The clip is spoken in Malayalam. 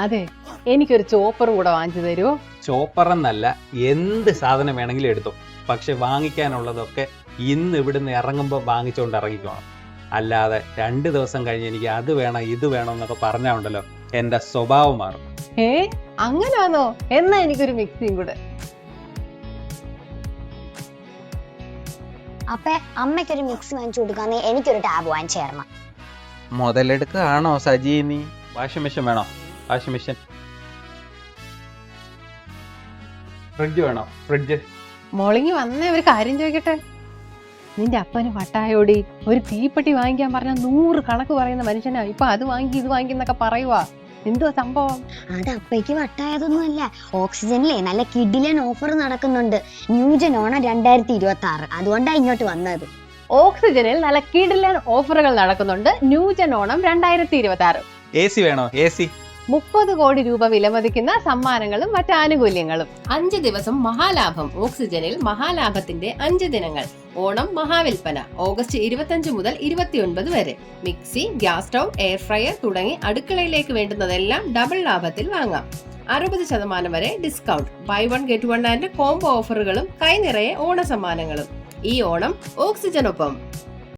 അതെ, എനിക്കൊരു ചോപ്പറും കൂടെ വാങ്ങിച്ചു തരുമോ? ചോപ്പർ എന്നല്ല, എന്ത് സാധനം വേണമെങ്കിലും എടുത്തു. പക്ഷെ വാങ്ങിക്കാനുള്ളതൊക്കെ ഇന്ന് ഇവിടുന്ന് ഇറങ്ങുമ്പോൾ വാങ്ങിച്ചുകൊണ്ട് ഇറങ്ങിക്കോണം. അല്ലാതെ 2 ദിവസം കഴിഞ്ഞ് എനിക്ക് അത് വേണം ഇത് വേണം എന്നൊക്കെ പറഞ്ഞാൽ ഉണ്ടല്ലോ, എന്റെ സ്വഭാവം മാറും. അങ്ങനാണോ? എന്നാ എനിക്കൊരു മിക്സിയും കൂടെ. അപ്പൊ അമ്മയ്ക്കൊരു മിക്സി വാങ്ങിച്ചു കൊടുക്കാന്ന് എനിക്കൊരു ടാബ് വാങ്ങിച്ചു തരണം. മുതലെടുക്കുകയാണോ സജി നീ? വാഷിംഗ് മെഷീൻ വേണോ? Washing machine. ഫ്രിഡ്ജ് വേണോ? ഫ്രിഡ്ജ്. മോളിങ്ങി വന്നേ ഒരു കാര്യം ചോദിക്കട്ടെ. നിന്റെ അപ്പന് വട്ടായോടി ഒരു തീപ്പെട്ടി വാങ്ങിക്കാൻ പറഞ്ഞ 100 കണക്ക് പറയുന്ന മനുഷ്യനാ. ഇപ്പൊ അത് വാങ്ങി ഇത് വാങ്ങിക്കുന്നൊക്കെ പറയുവാ. എന്തുവാ സംഭവം? അത് അപ്പയ്ക്ക് വട്ടായതൊന്നുമല്ല. ഓക്സിജനിലെ നല്ല കിഡിലൻ ഓഫർ നടക്കുന്നുണ്ട്. ന്യൂജൻ ഓണം 2026. അതുകൊണ്ടാണ് ഇങ്ങോട്ട് വന്നത്. ഓക്സിജനിൽ നല്ല കിടിലൻ ഓഫറുകൾ നടക്കുന്നുണ്ട്. ന്യൂജൻ ഓണം 2026. AC വേണോ? AC. 30 കോടി രൂപ വിലമതിക്കുന്ന സമ്മാനങ്ങളും മറ്റ് ആനുകൂല്യങ്ങളും. 5 ദിവസം മഹാലാഭം. ഓക്സിജനിൽ മഹാലാഭത്തിന്റെ 5 ദിനങ്ങൾ. ഓണം മഹാവിൽപ്പന ഓഗസ്റ്റ് 25 മുതൽ 29 വരെ. Mixie, gas stove, air fryer തുടങ്ങി അടുക്കളയിലേക്ക് വേണ്ടുന്നതെല്ലാം ഡബിൾ ലാഭത്തിൽ വാങ്ങാം. 60% വരെ discount. Buy 1 get 1 and combo ഓഫറുകളും കൈനിറയെ ഓണ സമ്മാനങ്ങളും. ഈ ഓണം ഓക്സിജനൊപ്പം.